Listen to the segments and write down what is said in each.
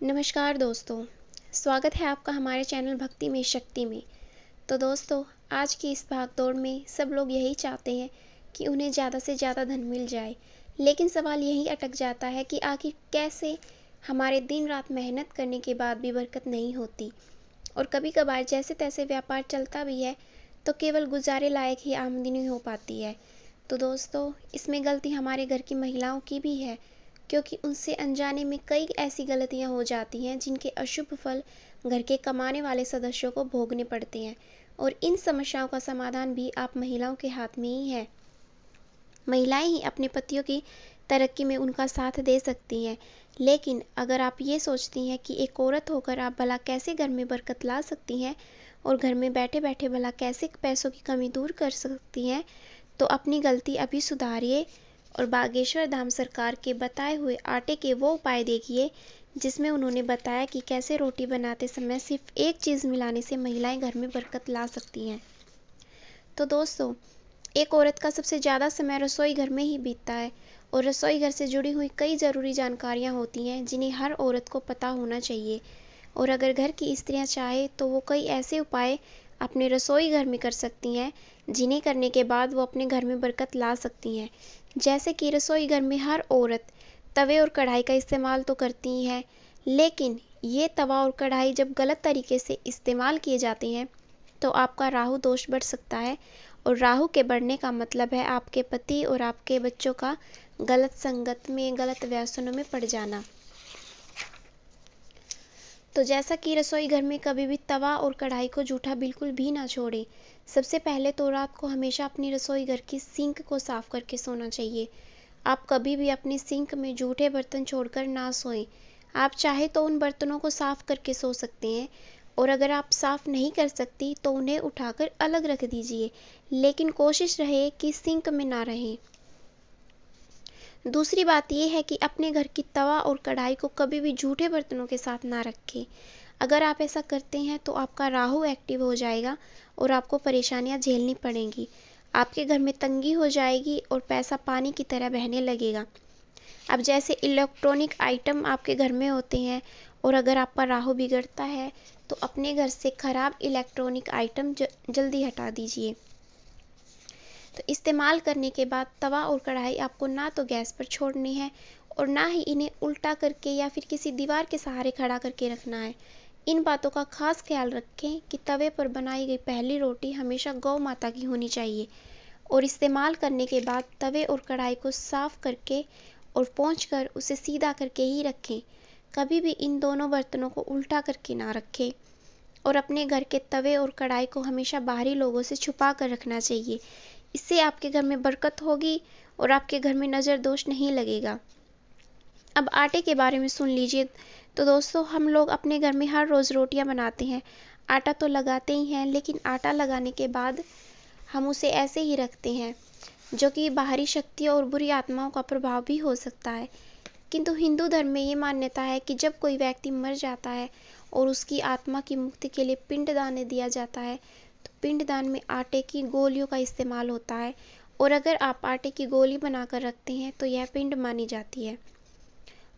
नमस्कार दोस्तों, स्वागत है आपका हमारे चैनल भक्ति में शक्ति में। तो दोस्तों, आज की इस भागदौड़ में सब लोग यही चाहते हैं कि उन्हें ज़्यादा से ज़्यादा धन मिल जाए, लेकिन सवाल यही अटक जाता है कि आखिर कैसे हमारे दिन रात मेहनत करने के बाद भी बरकत नहीं होती और कभी-कभार जैसे तैसे व्यापार चलता भी है तो केवल गुजारे लायक ही आमदनी हो पाती है। तो दोस्तों, इसमें गलती हमारे घर की महिलाओं की भी है, क्योंकि उनसे अनजाने में कई ऐसी गलतियां हो जाती हैं जिनके अशुभ फल घर के कमाने वाले सदस्यों को भोगने पड़ते हैं। और इन समस्याओं का समाधान भी आप महिलाओं के हाथ में ही है। महिलाएं ही अपने पतियों की तरक्की में उनका साथ दे सकती हैं। लेकिन अगर आप ये सोचती हैं कि एक औरत होकर आप भला कैसे घर में बरकत ला सकती हैं और घर में बैठे बैठे भला कैसे पैसों की कमी दूर कर सकती हैं, तो अपनी गलती अभी सुधारिए और बागेश्वर धाम सरकार के बताए हुए आटे के वो उपाय देखिए जिसमें उन्होंने बताया कि कैसे रोटी बनाते समय सिर्फ एक चीज़ मिलाने से महिलाएं घर में बरकत ला सकती हैं। तो दोस्तों, एक औरत का सबसे ज़्यादा समय रसोई घर में ही बीतता है और रसोई घर से जुड़ी हुई कई ज़रूरी जानकारियाँ होती हैं जिन्हें हर औरत को पता होना चाहिए। और अगर घर की स्त्रियां चाहे तो वो कई ऐसे उपाय अपने रसोई घर में कर सकती हैं जिन्हें करने के बाद वो अपने घर में बरकत ला सकती हैं। जैसे कि रसोई घर में हर औरत तवे और कढ़ाई का इस्तेमाल तो करती ही है, लेकिन ये तवा और कढ़ाई जब गलत तरीके से इस्तेमाल किए जाते हैं तो आपका राहु दोष बढ़ सकता है। और राहु के बढ़ने का मतलब है आपके पति और आपके बच्चों का गलत संगत में, गलत व्यसनों में पड़ जाना। तो जैसा कि रसोई घर में कभी भी तवा और कढ़ाई को जूठा बिल्कुल भी ना छोड़ें। सबसे पहले तो रात को हमेशा अपनी रसोई घर की सिंक को साफ करके सोना चाहिए। आप कभी भी अपनी सिंक में जूठे बर्तन छोड़कर ना सोएं। आप चाहे तो उन बर्तनों को साफ करके सो सकते हैं, और अगर आप साफ नहीं कर सकती तो उन्हें उठाकर अलग रख दीजिए, लेकिन कोशिश रहे कि सिंक में ना रहें। दूसरी बात यह है कि अपने घर की तवा और कढ़ाई को कभी भी जूठे बर्तनों के साथ ना रखें। अगर आप ऐसा करते हैं तो आपका राहु एक्टिव हो जाएगा और आपको परेशानियां झेलनी पड़ेंगी। आपके घर में तंगी हो जाएगी और पैसा पानी की तरह बहने लगेगा। अब जैसे इलेक्ट्रॉनिक आइटम आपके घर में होते हैं, और अगर आपका राहु बिगड़ता है तो अपने घर से खराब इलेक्ट्रॉनिक आइटम जल्दी हटा दीजिए। तो इस्तेमाल करने के बाद तवा और कढ़ाई आपको ना तो गैस पर छोड़नी है और ना ही इन्हें उल्टा करके या फिर किसी दीवार के सहारे खड़ा करके रखना है। इन बातों का खास ख्याल रखें कि तवे पर बनाई गई पहली रोटी हमेशा गौ माता की होनी चाहिए, और इस्तेमाल करने के बाद तवे और कढ़ाई को साफ करके और पोंछकर उसे सीधा करके ही रखें। कभी भी इन दोनों बर्तनों को उल्टा करके ना रखें। और अपने घर के तवे और कढ़ाई को हमेशा बाहरी लोगों से छुपा कर रखना चाहिए। इससे आपके घर में बरकत होगी और आपके घर में नज़र दोष नहीं लगेगा। अब आटे के बारे में सुन लीजिए। तो दोस्तों, हम लोग अपने घर में हर रोज़ रोटियां बनाते हैं। आटा तो लगाते ही हैं, लेकिन आटा लगाने के बाद हम उसे ऐसे ही रखते हैं, जो कि बाहरी शक्तियों और बुरी आत्माओं का प्रभाव भी हो सकता है। किंतु हिंदू धर्म में ये मान्यता है कि जब कोई व्यक्ति मर जाता है और उसकी आत्मा की मुक्ति के लिए पिंडदान दिया जाता है, तो पिंडदान में आटे की गोलियों का इस्तेमाल होता है, और अगर आप आटे की गोली बनाकर रखते हैं तो यह पिंड मानी जाती है।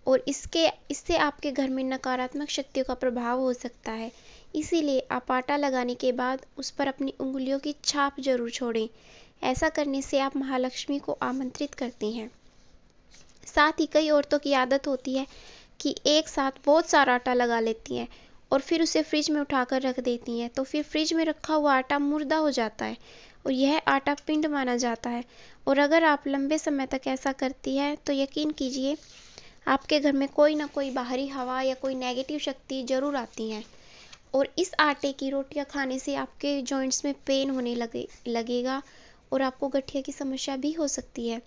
और इससे आपके घर में नकारात्मक शक्तियों का प्रभाव हो सकता है। इसीलिए आप आटा लगाने के बाद उस पर अपनी उंगलियों की छाप जरूर छोड़ें। ऐसा करने से आप महालक्ष्मी को आमंत्रित करते हैं। साथ ही कई औरतों की आदत होती है कि एक साथ बहुत सारा आटा लगा लेती हैं और फिर उसे फ्रिज में उठाकर रख देती हैं, तो फिर फ्रिज में रखा हुआ आटा मुर्दा हो जाता है और यह आटा पिंड माना जाता है। और अगर आप लंबे समय तक ऐसा करती है तो यकीन कीजिए आपके घर में कोई ना कोई बाहरी हवा या कोई नेगेटिव शक्ति जरूर आती है, और इस आटे की रोटियां खाने से आपके जॉइंट्स में पेन होने लगेगा और आपको गठिया की समस्या भी हो सकती है।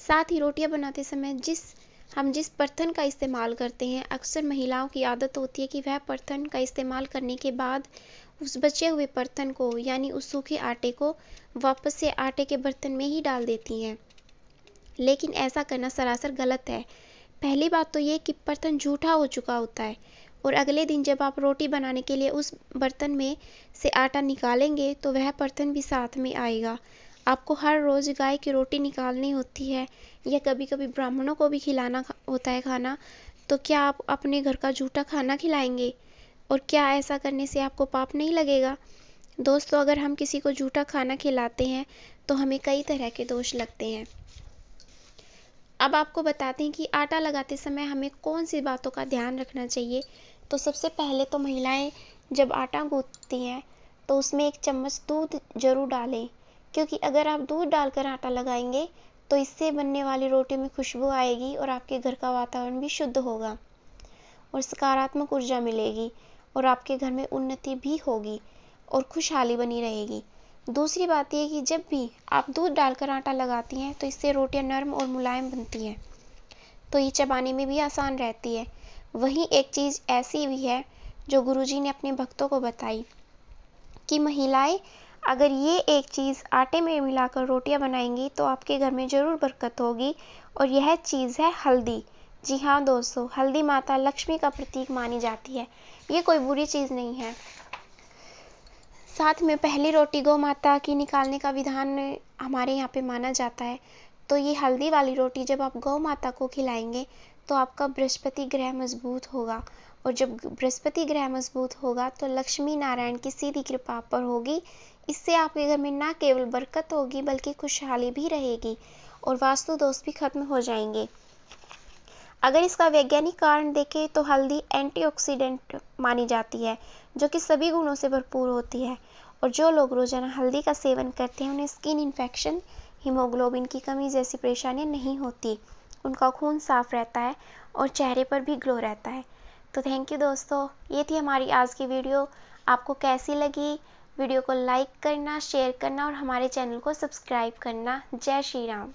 साथ ही रोटियां बनाते समय हम जिस बर्तन का इस्तेमाल करते हैं, अक्सर महिलाओं की आदत होती है कि वह बर्तन का इस्तेमाल करने के बाद उस बचे हुए बर्तन को, यानी उस सूखे आटे को, वापस से आटे के बर्तन में ही डाल देती हैं। लेकिन ऐसा करना सरासर गलत है। पहली बात तो ये कि बर्तन जूठा हो चुका होता है, और अगले दिन जब आप रोटी बनाने के लिए उस बर्तन में से आटा निकालेंगे तो वह बर्तन भी साथ में आएगा। आपको हर रोज़ गाय की रोटी निकालनी होती है या कभी कभी ब्राह्मणों को भी खिलाना होता है खाना, तो क्या आप अपने घर का झूठा खाना खिलाएंगे? और क्या ऐसा करने से आपको पाप नहीं लगेगा? दोस्तों, अगर हम किसी को झूठा खाना खिलाते हैं तो हमें कई तरह के दोष लगते हैं। अब आपको बताते हैं कि आटा लगाते समय हमें कौन सी बातों का ध्यान रखना चाहिए। तो सबसे पहले तो महिलाएं जब आटा गूंथती हैं तो उसमें 1 चम्मच दूध जरूर डालें, क्योंकि अगर आप दूध डालकर आटा लगाएंगे तो इससे बनने वाली रोटी में खुशबू आएगी और आपके घर का वातावरण भी शुद्ध होगा और सकारात्मक ऊर्जा मिलेगी और आपके घर में उन्नति भी होगी और खुशहाली बनी रहेगी। दूसरी बात यह कि जब भी आप दूध डालकर आटा लगाती हैं तो इससे रोटियां नरम और मुलायम बनती हैं, तो ये चबाने में भी आसान रहती है। वहीं एक चीज़ ऐसी भी है जो गुरुजी ने अपने भक्तों को बताई कि महिलाएं अगर ये एक चीज़ आटे में मिलाकर रोटियां बनाएंगी तो आपके घर में ज़रूर बरकत होगी, और यह चीज़ है हल्दी। जी हाँ दोस्तों, हल्दी माता लक्ष्मी का प्रतीक मानी जाती है। ये कोई बुरी चीज़ नहीं है। साथ में पहली रोटी गौ माता की निकालने का विधान हमारे यहाँ पे माना जाता है। तो ये हल्दी वाली रोटी जब आप गौ माता को खिलाएंगे तो आपका बृहस्पति ग्रह मजबूत होगा, और जब बृहस्पति ग्रह मजबूत होगा तो लक्ष्मी नारायण की सीधी कृपा पर होगी। इससे आपके घर में न केवल बरकत होगी बल्कि खुशहाली भी रहेगी और वास्तु दोष भी खत्म हो जाएंगे। अगर इसका वैज्ञानिक कारण देखें तो हल्दी एंटीऑक्सीडेंट मानी जाती है, जो कि सभी गुणों से भरपूर होती है, और जो लोग रोजाना हल्दी का सेवन करते हैं उन्हें स्किन इन्फेक्शन, हीमोग्लोबिन की कमी जैसी परेशानियां नहीं होती, उनका खून साफ रहता है और चेहरे पर भी ग्लो रहता है। तो थैंक यू दोस्तों, ये थी हमारी आज की वीडियो। आपको कैसी लगी? वीडियो को लाइक करना, शेयर करना और हमारे चैनल को सब्सक्राइब करना। जय श्री राम।